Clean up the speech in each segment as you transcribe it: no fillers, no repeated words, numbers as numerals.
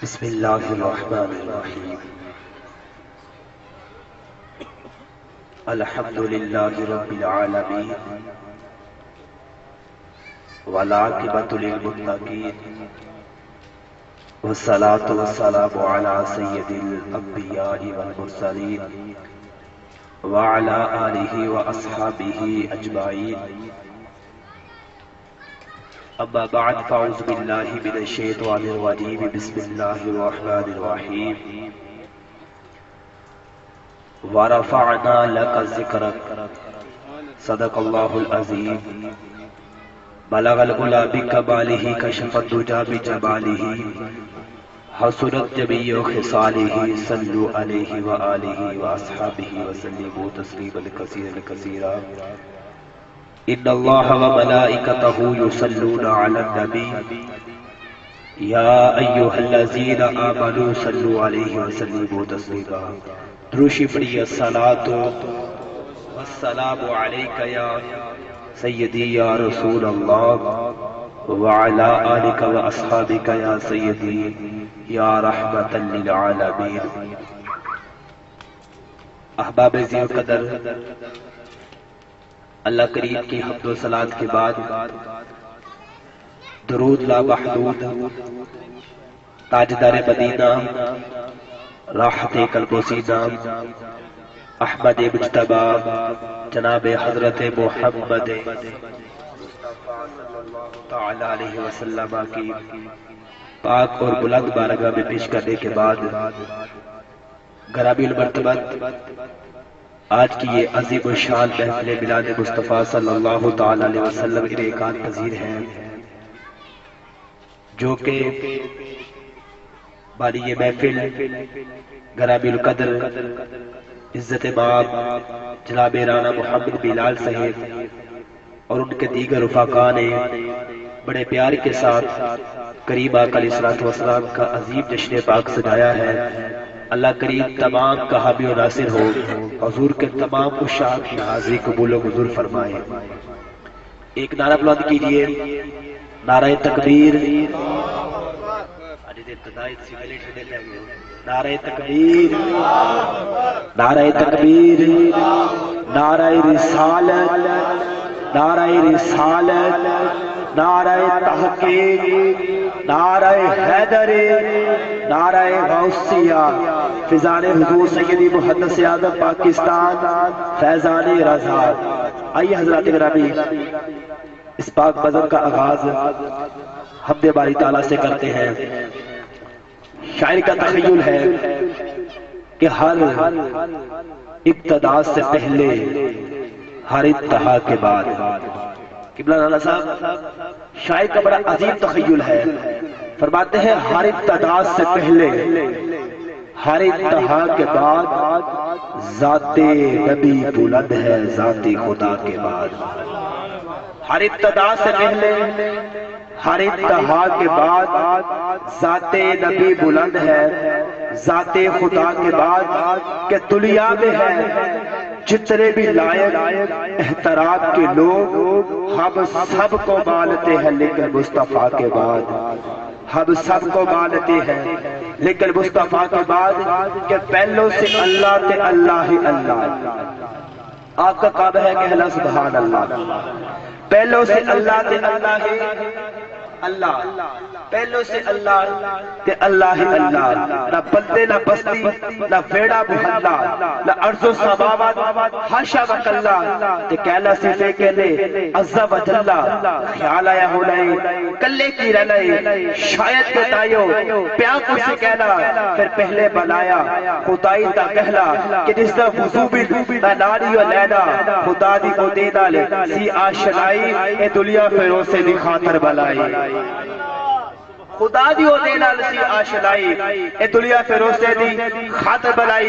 بسم اللہ الرحمن الرحیم الحمد للہ رب العالمین والعاقبۃ للمتقین والصلاة والسلام علی سید الانبیاء والمرسلین وعلی آلہ واصحابہ اجمعین اما بعد فاعوذ باللہ من الشیطان الرجیم بسم اللہ الرحمن الرحیم ورفعنا لك ذکرک صدق اللہ العظیم بلغ العلا بکمالہ کشف الدجی بجمالہ حسنت جمیع خصالہ صلوا علیہ وآلہ واصحابہ وسلموا تسلیما کثیرا کثیرا ان اللہ وملائکتہ یصلون علی النبی یا ایھا الذین آمنوا صلوا علیہ وسلموا تسلیما دروشی پڑھی الصلاۃ والسلام علیک یا سیدی یا رسول اللہ وعلی آلک واصحابک یا سیدی یا رحمۃ للعالمین۔ احباب ذی قدر، اللہ کریم کی حمد و صلات کے بعد درود لا محدود تاجدار مدینہ راحت قلب و سینہ احمد مجتبی جناب حضرت محمد مصطفیٰ صلی اللہ تعالی علیہ وسلم کی پاک اور بلند بارگاہ میں پیش کرنے کے بعد گرامی المرتبت آج کی یہ عظیم الشان محفل میلاد مصطفیٰ صلی اللہ تعالی علیہ وسلم انعقاد پذیر ہے، جو کہ بانی یہ محفل گرامی القدر عزت مآب جناب رانا محمد بلال صاحب اور ان کے دیگر رفقاء نے بڑے پیار کے ساتھ کریم آقا علیہ الصلوۃ والسلام کا عظیم جشن پاک سجایا ہے۔ اللہ کریم تمام کا حامی و ناصر ہو، حضور کے تمام عشاق کی حاضری قبول و منظور فرمائے۔ ایک نعرہ بلند کیجئے، نعرہ تکبیر، نعرہ تکبیر، نعرہ تکبیر، نعرہ رسالت، نعرہ رسالت، نعرہ تحقیق، نعرہ حیدر، نعرہ غوثیہ، فیضان حضور سیدی محدث-e-Azam پاکستان فیضان رضا۔ آئیے حضرات گرامی، اس پاک بزم کا آغاز حمد باری تعالیٰ سے کرتے ہیں۔ شاعر کا تخیل ہے کہ ہر ابتدا سے پہلے ہر انتہا کے بعد۔ قبلہ رانا صاحب شاعر کا بڑا عظیم تخیل ہے، فرماتے ہیں ہر ابتدا سے پہلے ہر انتہا کے بعد ذات نبی بلند ہے ذات خدا کے بعد۔ ہر ابتدا سے پہلے ہر انتہا کے بعد ذات نبی بلند ہے ذات خدا کے بعد، کہ دنیا میں ہے جتنے بھی لائق احترام کے لوگ ہم سب کو مانتے ہیں، لیکن مصطفیٰ کے بعد ہم سب کو مانتے ہیں، لیکن مصطفیٰ کے بعد کہ پہلوں سے اللہ تے اللہ ہی اللہ۔ آپ کا کام ہے کہنا سبحان اللہ۔ پہلوں سے اللہ تے اللہ ہی اللہ، پہلوں سے اللہ تے اللہ ہی اللہ، نہ بندے نہ بستی نہ ویڑا محلہ نہ ارض و سماوات حاشا وکلا، تے کہنا صرفے کہنے عزا و جلہ، خیال آیا ہونے کلے کی رہنے شاید کے تائیو پیاں کو سے کہنا، پھر پہلے بنایا خدائی تا کہلا، کہ جس طرح وضوبی نہ ناری و لینا خدا دی کو دینا لے سی آشنائی اے دنیا فیروں سے دی خاطر بلائی۔ خدا دی او دینا لسی آشنائی اے دنیا فیروسے دی خاطر بلائی،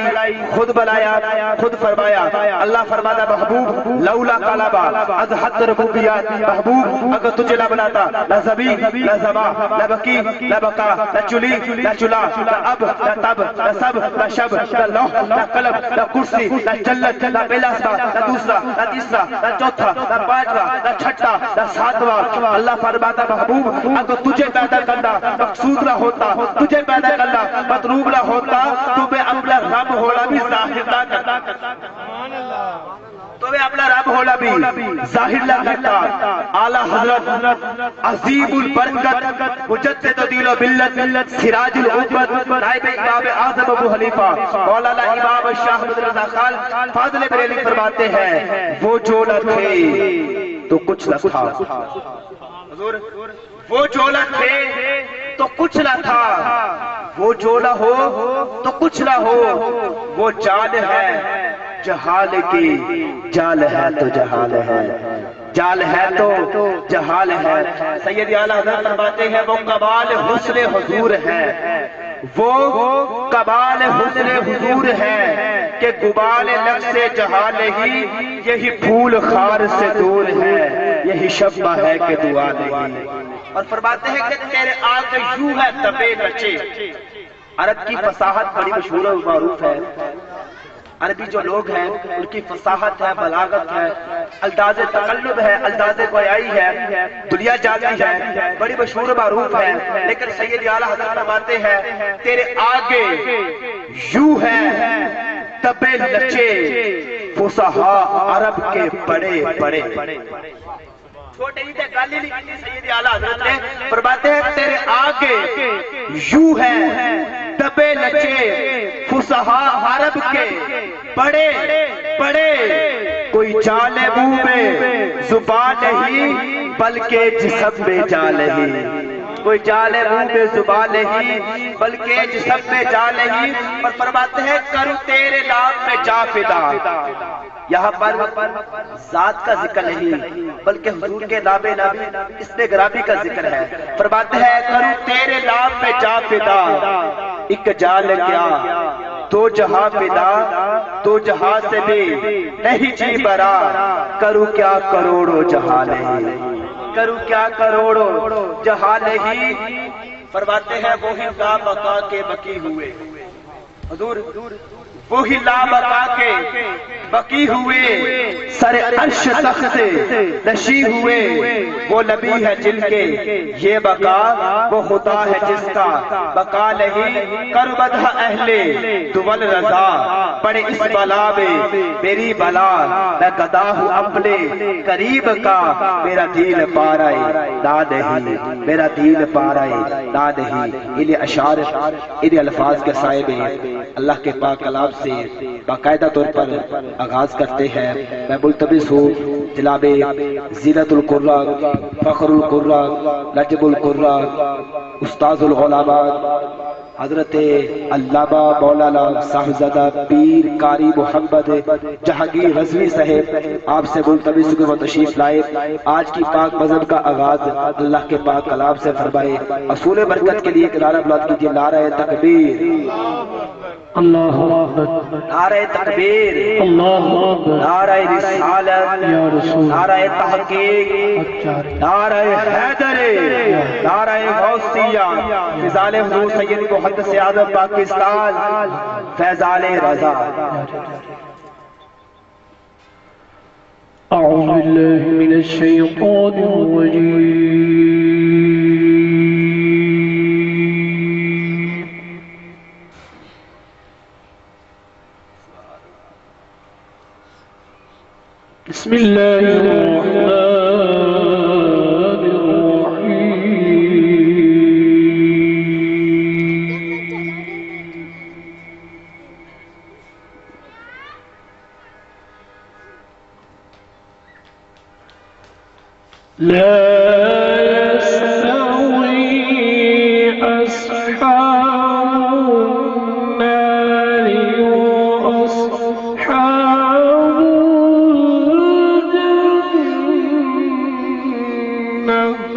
خود بلایا خود فرمایا۔ اللہ فرماتا محبوب لولا کلبا از حد ربوبیات، محبوب اگر تجھے نہ بناتا نہ زمین نہ زمان نہ بکی نہ بقا نہ چلی نہ چلا نہ اب نہ تب نہ سب نہ شب نہ لوح نہ قلم نہ کرسی نہ جلت نہ پہلا اسما نہ دوسرا نہ تیسرا نہ چوتھا نہ پانچواں نہ چھٹا نہ ساتواں۔ اللہ فرماتا محبوب اگر تجھے پیدا کرنا مقصود نہ ہوتا تجھے پیدا کرنا مطلوب نہ ہوتا تمہیں اپنا رب ہونا بھی ظاہر نہ کرتا تمہیں اپنا رب ہونا بھی ظاہر نہ کرتا اعلیٰ حضرت عظیم البرکت مجدد دین و ملت سراج الامت نائب امام اعظم ابو حنیفہ مولانا امام شاہ احمد رضا خان فاضل بریلوی فرماتے ہیں وہ جو نہ تھے تو کچھ نہ تھا حضور وہ جو نہ تھے تو کچھ نہ تھا وہ جو نہ ہو تو کچھ نہ ہو وہ جان ہے جہال کی جال ہے تو جہال ہے جال ہے تو جہال ہے سید اعلیٰ حضرت فرماتے ہیں وہ کمال حسن حضور ہے وہ کمال حسن حضور ہے کہ گبال نقص جہال ہی یہی پھول خار سے دور ہے یہی شبہ ہے کہ دعا نہیں اور فرماتے ہیں کہ تیرے آگے یوں ہے دبے نچے عرب کی فصاحت بڑی مشہور و معروف ہے عربی جو لوگ ہیں ان کی فصاحت ہے بلاغت ہے الداز تقلب ہے الداز گویائی ہے دنیا جاتی ہے بڑی مشہور و معروف ہے لیکن سید اعلیٰ حضرت فرماتے ہیں تیرے آگے یوں ہے تبے لچے فصحاء عرب کے بڑے بڑے چھوٹے ہی تھے گالی نہیں کی سید اعلیٰ حضرت نے فرماتے ہیں تیرے آگے یوں ہے دبے لچے فصحاء عرب کے بڑے بڑے کوئی جال منہ میں زبان نہیں بلکہ جسم میں جال نہیں کوئی جال منہ میں زبان نہیں بلکہ جسم میں جال نہیں اور فرماتے ہیں کروں تیرے نام میں جا فدا یہاں پر ذات کا ذکر نہیں بلکہ حضور کے نام نامی اسم گرامی کا ذکر ہے فرماتے ہیں کروں تیرے نام میں جا فدا ایک جال کیا دو جہاں فدا دو جہاں سے بھی نہیں جی برا کروں کیا کروڑوں جہاں نہیں کروں کیا کروڑوں جہاں نہیں فرماتے ہیں وہی لا بقا کے بقی ہوئے حضور وہی لا بقا کے بقی ہوئے سر عرش تخت سے نشی ہوئے وہ نبی ہے جن کے یہ بقا وہ خدا ہے جس کا بقا نہیں کر مدح اہل دول رضا پڑے اس بلا میں میری بلا میں گدا ہوں اپنے قریب کا میرا دل پا رہے نہ نہیں میرا دل پا رہے نہ نہیں انہیں اشعار انہیں الفاظ کے سائے میں اللہ کے پاک کلام سے باقاعدہ طور پر آغاز کرتے ہیں میں ملتمس ہوں جناب زینت القرہ فخر القرہ نجم القرہ استاذ العلماء حضرت علامہ مولانا صاحبزادہ پیر قاری محمد جہانگیر رضوی صاحب آپ سے ملتمس کہ وہ تشریف لائے آج کی پاک مذہب کا آغاز اللہ کے پاک کلام سے فرمائے اصول برکت کے لیے ایک نعرہ بلند کیجیے نعرہ تکبیر اللہ اکبر نعرہ تکبیر اللہ اکبر نعرہ رسالت یا رسول نعرہ تحقیق نعرہ حیدر نعرہ غوثیہ فضال حضور سید محدث-e-Azam پاکستان فیضان رضا اعوذ باللہ من الشیطان الرجیم بسم اللہ الرحمن الرحیم لا يستوي أصحاب النار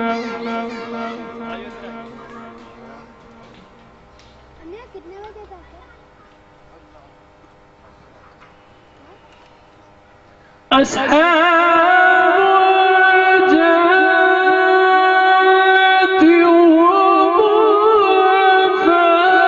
وأصحاب أصحاب الجنة هم الفائزون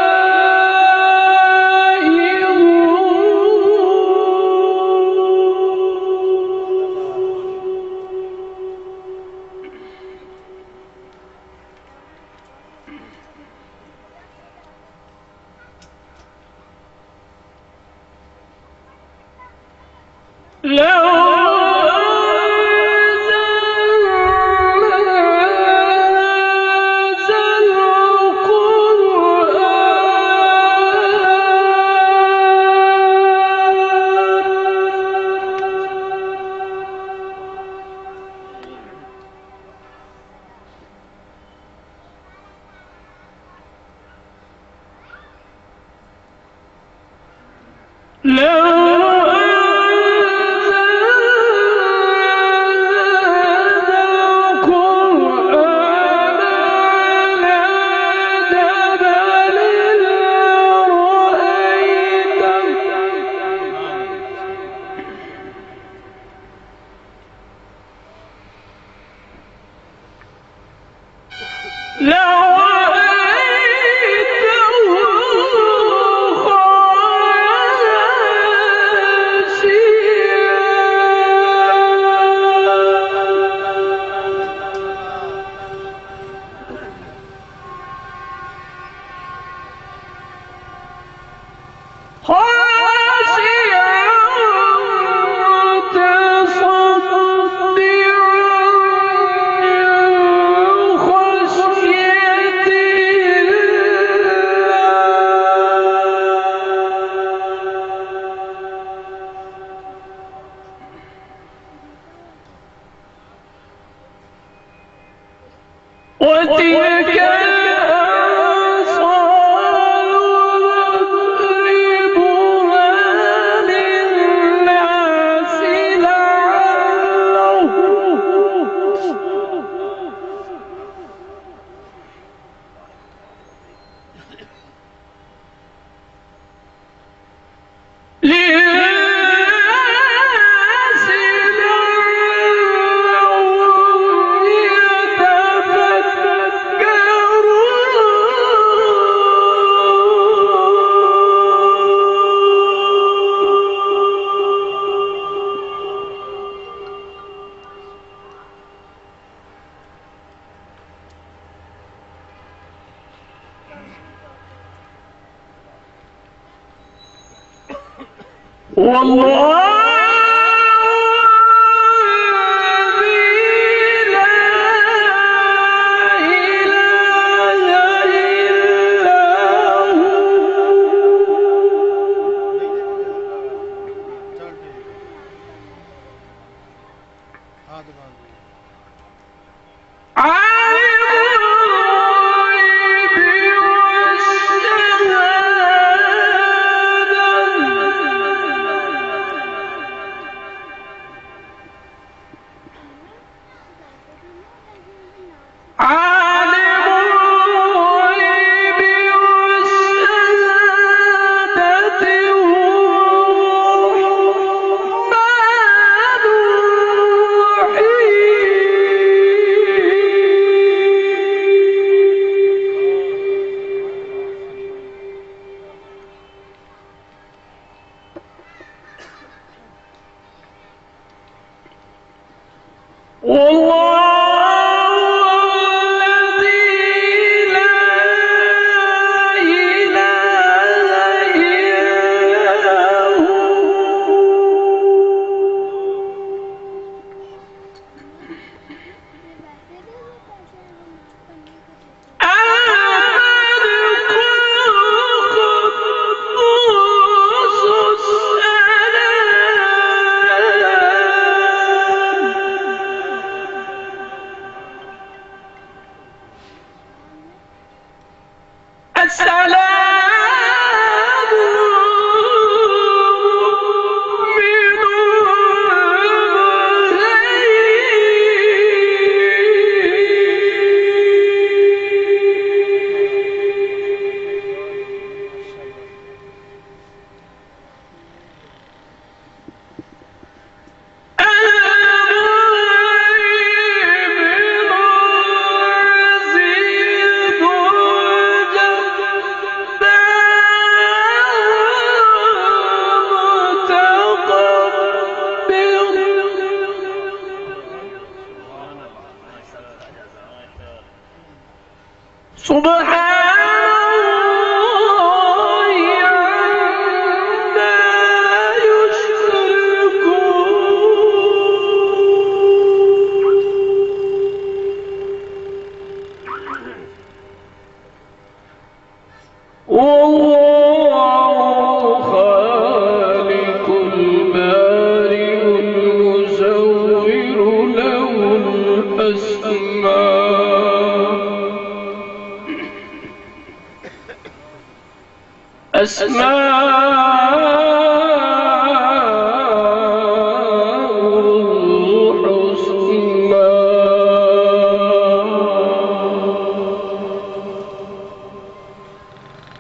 أسماء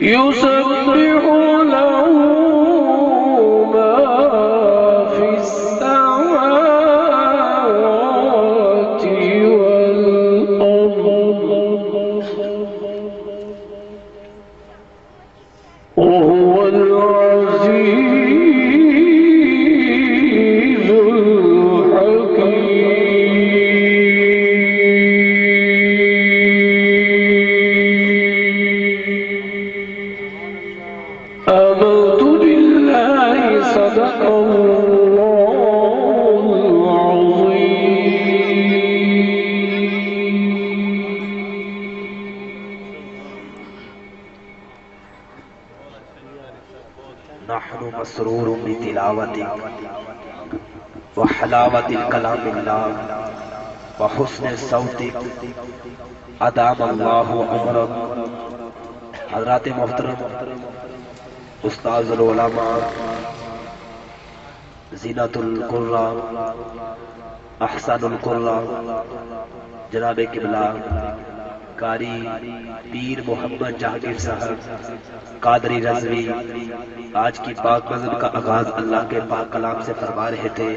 يسبح له ما في السماوات والأرض وهو العزيز الحكيم آمنت بالله صدق الله العظيم نحن مسرور بتلاوتك وحلاوة الكلام الله وحسن صوتك ادام اللہ عمرک۔ حضرات محترم، استاذ العلماء، زینت القرہ، احسن القرہ، جناب قبلہ قاری پیر محمد جہانگیر صاحب قادری رضوی آج کی پاک مذہب کا آغاز اللہ کے پاک کلام سے فرما رہے تھے۔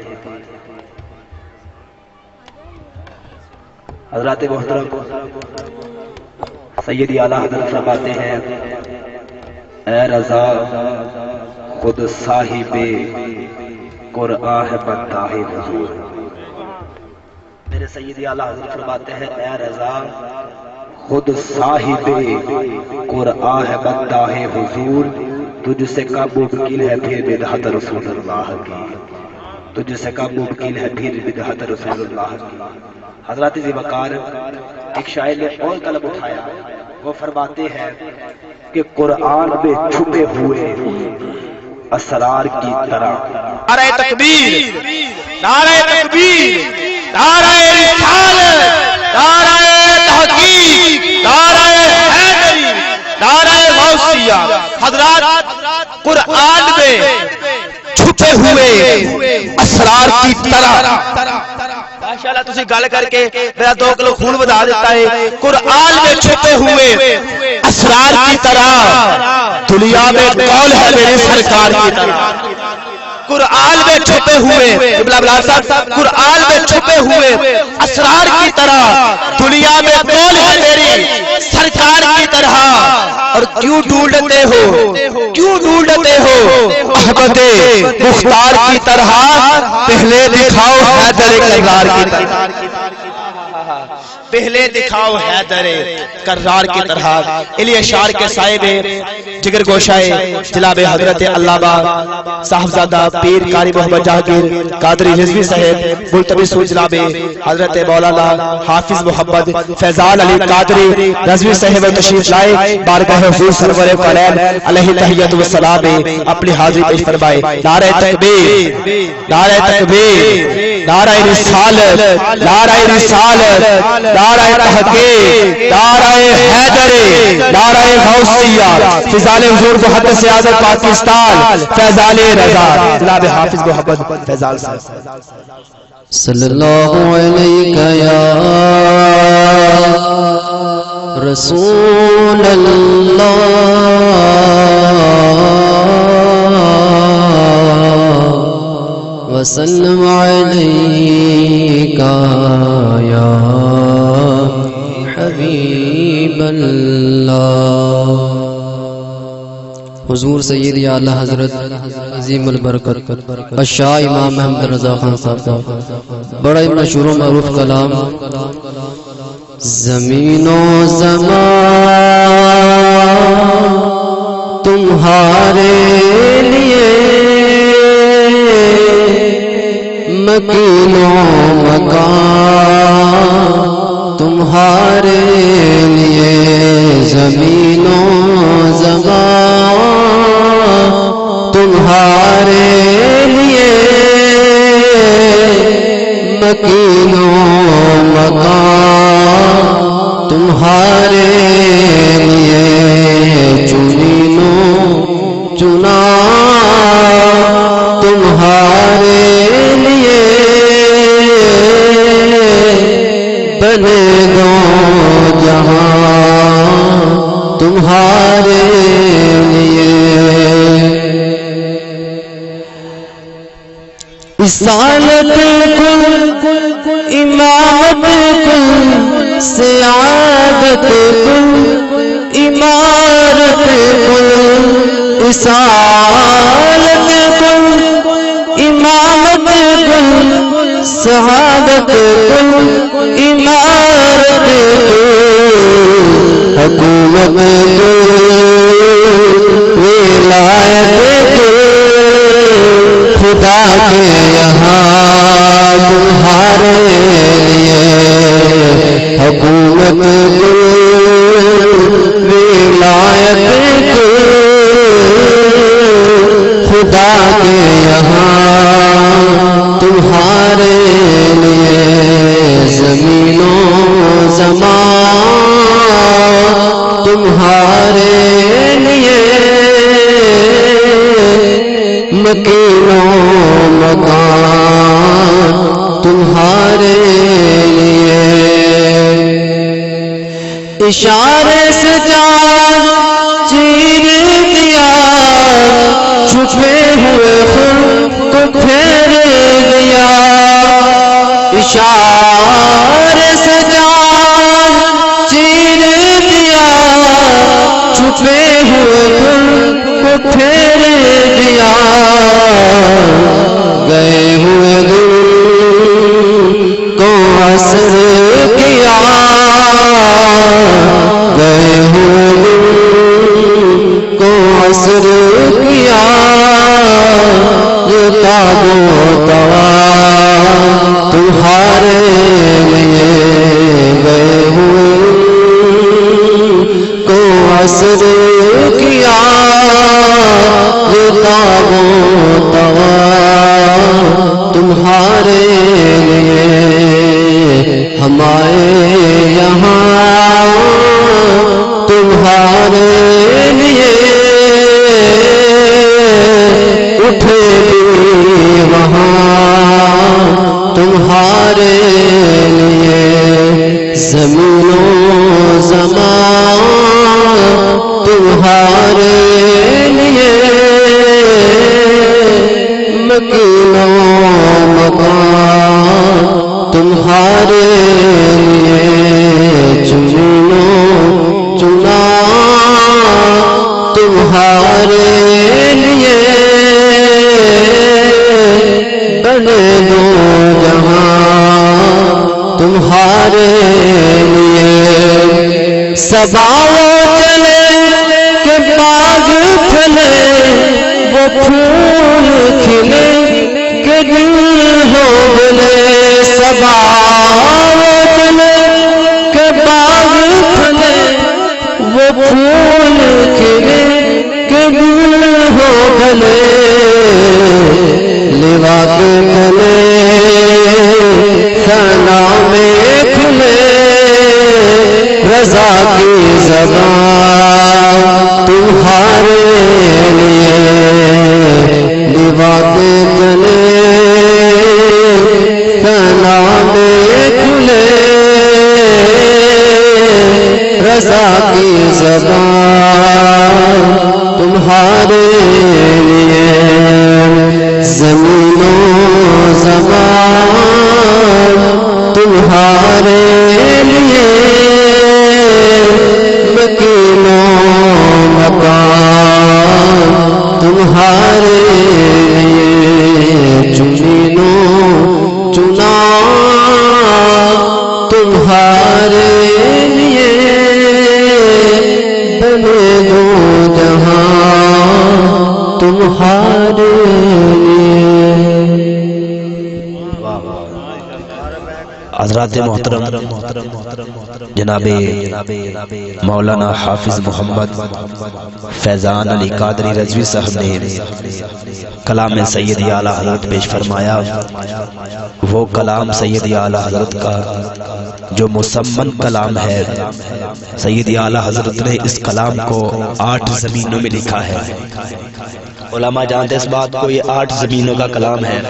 حضرات محترم، سیدی اعلیٰ حضرت فرماتے ہیں اے رضا خود صاحب قرآن ہے بندہ حضور۔ میرے سیدی اعلیٰ حضرت فرماتے ہیں اے رضا خود صاحب قرآن ہے بندہ حضور، تجھ سے کم ممکن ہے پھر بدعت رسول اللہ کی، تجھ سے کم ممکن ہے پھر بدعت رسول اللہ کی۔ حضرات ذی وقار ایک شاعر نے اور طلب اٹھایا، وہ فرماتے ہیں کہ قرآن میں چھپے ہوئے اسرار کی طرح نعرہ تکبیر، نعرہ تکبیر، نعرہ رسالت، نعرہ تحقیق، نعرہ حیدری، نعرہ غوثیہ۔ حضرات قرآن میں چھپے ہوئے اسرار کی طرح ماشاءاللہ تسی گل کر کے میرا 2 کلو خون بتا دیتا ہے۔ قرآن میں چھپے ہوئے اسرار کی طرح دنیا میں قول ہے میرے سرکار کی طرح۔ قرآن میں چھپے ہوئے قرآن میں چھپے ہوئے اسرار کی طرح دنیا میں قول ہے میری سرکار کی طرح۔ اور کیوں ڈھونڈتے ہو، کیوں ڈھونڈتے ہو احمد مختار کی طرح، پہلے دکھاؤ حیدر کرار کی طرح، پہلے دکھاؤ حیدر کرار کی طرح۔ علی اشعار کے صاحب جگر گوشائے جناب حضرت علامہ صاحبزادہ پیر قاری محمد جہانگیر قادری رضوی صاحب ملتمس جناب حضرت مولانا حافظ محمد فیضان علی قادری رضوی صاحب تشریف لائے، بارگاہ حضور سرور کونین علیہ تحیت والسلام اپنی حاضری پیش فرمائے۔ نعرہ تکبیر، نعرہ تکبیر، نعرہ رسالت، نعرہ رسالت، نعرہ تحقیق، نعرہ حیدری، نعرہ غوثیہ، فضال حضور محدث-e-Azam پاکستان فیضان رضا جناب حافظ محمد فیضان صاحب۔ صلی اللہ علیہ یا رسول اللہ وسلم علیکہ یا حبیب اللہ۔ حضور سیدی اعلی حضرت عظیم البرکت شاہ امام محمد رضا خان صاحب بڑا ہی مشہور و معروف کلام زمین و زمان تمہارے لیے مکین و مکان تمہارے لیے زمین و زمان تمہارے لیے مکین و مکان تمہارے لیے چنین و چنا تمہارے لیے بنے 2 جہاں تمہارے رسالت کل امامت کل سعادت کل امارت کل رسالت کل امامت کل سعادت کل امارت کل حکومت کل ولایت کل خدا کے یہاں تمہارے لیے حکومت کل ولایت کل خدا کے یہاں تمہارے لیے زمین و زمان تمہارے لیے مکین و مکان تمہارے لیے اشارے سے جان چیر دیا چھپے ہوئے خود کو پھیر دیا اشارے سے جان چیر دیا چھپے ہوئے خود کو پھیر دیا گئے ہوئے دل کو اثر کیا گئے ہوئے دل کو اثر کیا یہ تاب و توا تمہارے لیے گئے ہوئے کو اثر کیا یہ تاب و توا تمہارے لیے ہمارے یہاں تمہارے لیے اٹھے بھی وہاں تمہارے لیے زمین و زمان تمہارے لیے مکین و مکان تمہارے لیے چنو چنا تمہارے لیے بنے دو جہاں تمہارے لیے سباؤ چلے کہ باغ پھلے وہ پھول کھلے کہ دل ہو بلے سباؤ چلے کہ باغ پھلے وہ پھول کھلے کہ دل ہو بلے لوا کے تلے ثنا میں کھلے رضا کی زبان تمہارے لیے لوا کے تلے ثنا میں کھلے رضا کی زبان تمہارے لیے زمین و زمان تمہارے لیے مکین و مکان تمہارے لیے چنین و چنا تمہارے لیے بنے دو جہاں تمہارے حضرات محترم جناب مولانا حافظ محمد فیضان علی قادری رضوی صاحب نے کلام سید اعلیٰ حضرت پیش فرمایا. وہ کلام سید اعلیٰ حضرت کا جو مسمن کلام ہے، سید اعلیٰ حضرت نے اس کلام کو 8 زمینوں میں لکھا ہے. علماء جانتے اس بات کو، یہ 8 زمینوں کا کلام ہے.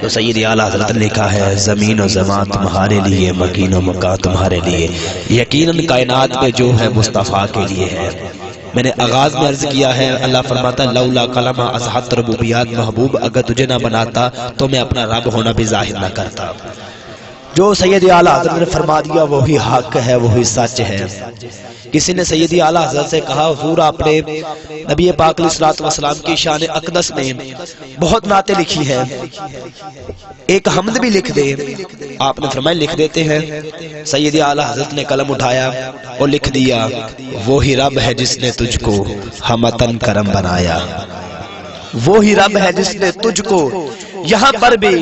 تو سید اعلیٰ حضرت نے لکھا ہے زمین و زمان تمہارے لیے، مکین و مکان تمہارے لیے. یقیناً کائنات میں جو ہے مصطفیٰ کے لیے ہے. میں نے آغاز میں عرض کیا ہے، اللہ فرماتا ہے لولا کلمہ ازہت ربوبیات، محبوب اگر تجھے نہ بناتا تو میں اپنا رب ہونا بھی ظاہر نہ کرتا۔ جو سید اعلیٰ حضرت نے فرما دیا وہی حق ہے، وہی سچ ہے۔ کسی نے سید اعلیٰ حضرت سے کہا حضور آپ نے نبی پاک علیہ السلام کی شان اقدس میں بہت نعتیں لکھی ہیں، ایک حمد بھی لکھ دے۔ آپ نے فرمایا لکھ دیتے ہیں۔ سید اعلیٰ حضرت نے قلم اٹھایا اور لکھ دیا، وہی رب ہے جس نے تجھ کو ہمتن کرم بنایا، وہی رب ہے جس نے تجھ کو۔ یہاں پر بھی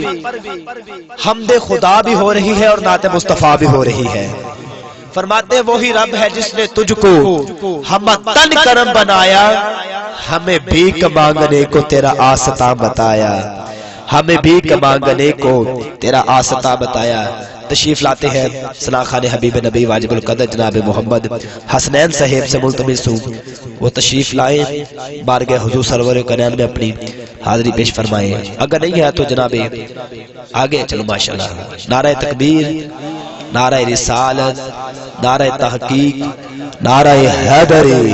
حمد خدا بھی ہو رہی ہے اور نعت مصطفیٰ بھی ہو رہی ہے۔ فرماتے وہی رب ہے جس نے تجھ کو ہمتن کرم بنایا، ہمیں بھیک مانگنے کو تیرا آستہ بتایا، ہمیں بھیک مانگنے کو تیرا آستہ بتایا۔ تشریف لاتے ہیں ثنا خان حبیب نبی واجب القدر جناب محمد حسنین صاحب سے ملتمس ہوں وہ تشریف لائیں، بارگاہ حضور سرور کونین میں اپنی حاضری پیش فرمائیں۔ اگر نہیں ہے تو جناب آگے چلو ماشاءاللہ۔ نعرہ تکبیر، نعرہ رسالت، نعرہ تحقیق، نعرہ حیدری،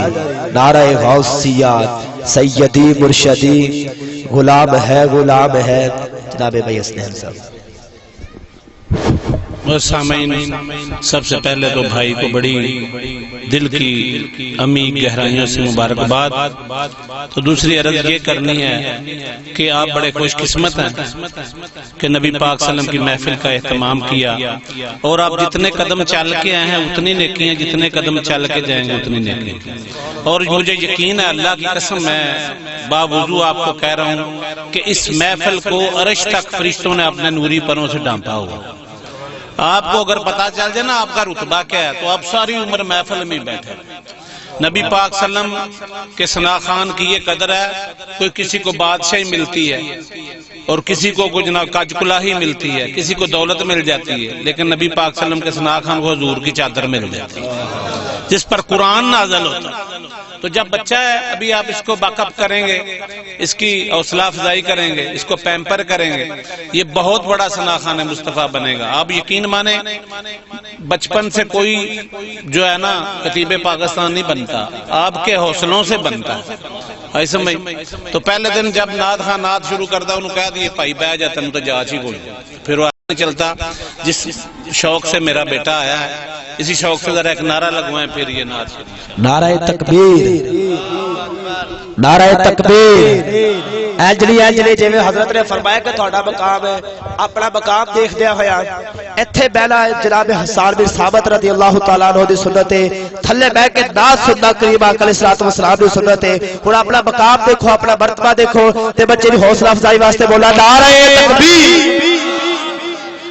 نعرہ غوثیات، سیدی مرشدی، غلام ہے غلام ہے جناب بھائی حسنین صاحب۔ سامعین، سب سے پہلے تو بھائی کو بڑی دل کی امی گہرائیوں سے مبارکباد۔ تو دوسری عرض یہ کرنی ہے کہ آپ بڑے خوش قسمت ہیں کہ نبی پاک صلی اللہ علیہ وسلم کی محفل کا اہتمام کیا، اور آپ جتنے قدم چل کے آئے ہیں اتنی نیکیاں، جتنے قدم چل کے جائیں گے اتنی نیکیاں۔ اور مجھے یقین ہے اللہ کی قسم میں باوضو آپ کو کہہ رہا ہوں کہ اس محفل کو عرش تک فرشتوں نے اپنے نوری پروں سے ڈھانپا ہوا۔ آپ کو اگر پتا چل جائے نا آپ کا رتبہ کیا ہے تو آپ ساری عمر محفل میں بیٹھے۔ نبی پاک صلی اللہ علیہ وسلم کے ثنا خان کی یہ قدر ہے، کوئی کسی کو بادشاہی ملتی ہے اور کسی کو کچھ نہ کج کلاہی ملتی ہے، کسی کو دولت مل جاتی ہے، لیکن نبی پاک صلی اللہ علیہ وسلم کے ثنا خان کو حضور کی چادر مل جاتی ہے جس پر قرآن نازل ہوتا ہے۔ تو جب بچہ ہے ابھی آپ اس کو بیک اپ کریں گے، اس کی حوصلہ افزائی کریں گے، اس کو پیمپر کریں گے، یہ بہت بڑا ثنا خان مصطفیٰ بنے گا۔ آپ یقین مانیں بچپن سے کوئی جو ہے نا خطیب پاکستان نہیں بنتا، آپ کے حوصلوں سے بنتا ہے۔ ایسا میں تو پہلے دن جب نعت خان نعت شروع کرتا انہوں کہا دیئے پائی بہ جاتا انہوں تو جاچ ہی کوئی، پھر وہ چلتا۔ جس شوق سے میرا بیٹا آیا ہے اسی شوق سے ذرا ایک نعرہ لگوائیں پھر یہ نعت شروع۔ نعرہ تکبیر، نعرہ تکبیر۔ اینجلی جی حضرت نے فرمایا کہ تھوڑا مقام ہے، اپنا مقام دیکھ دیا ہویا ایتھے بیلا جناب حسان بن ثابت رضی اللہ تعالیٰ عنہ دی سنت ہے، تھلے بہ کے نعت سننا کریم آقا علیہ السلام دی سنت ہے۔ ہن اپنا مقام دیکھو، اپنا مرتبہ دیکھو تے بچے دی حوصلہ افزائی واسطے بولا نعرہ تکبیر،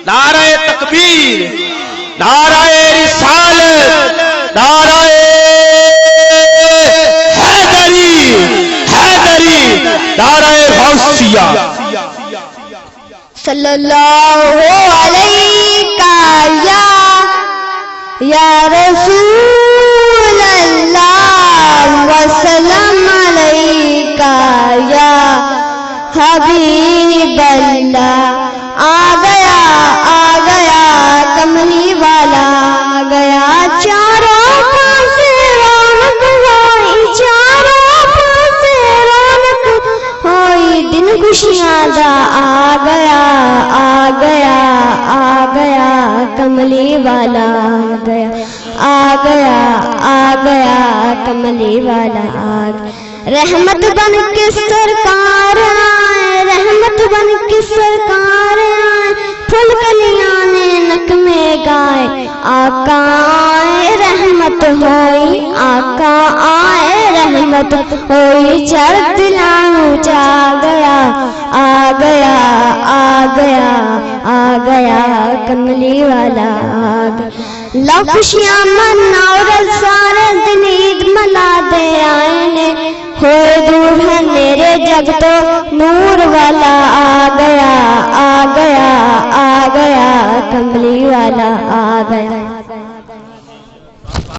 نعرہ تکبیر، نعرہ رسالت، نعرہ حیدری، حیدری، نعرہ غوثیہ۔ صلی اللہ علیہ یا رسول اللہ وسلم علیہ یا حبیب اللہ۔ آ گیا کملی والا، آ گیا چاروں پاسے رونق ہوئی، چاروں پاسے رونق ہوئی، دن خوشیاں دا آ گیا کملی والا، آ گیا کملی والا، آ گیا رحمت بن کے سرکار آئے، رحمت بن کے سرکار آئے، پھول کلیاں نے نک میں گائے، آقا آئے رحمت ہوئی، آقا آئے رحمت ہوئی، چر دلانوں چا گیا، آ گیا کملی والا، آ گیا۔ لو خوشیاں مناؤ سارے دن عید منا دے آئے نے، ہوئے دور ہے میرے جگ تو نور والا، آ گیا کملی والا، آ گیا۔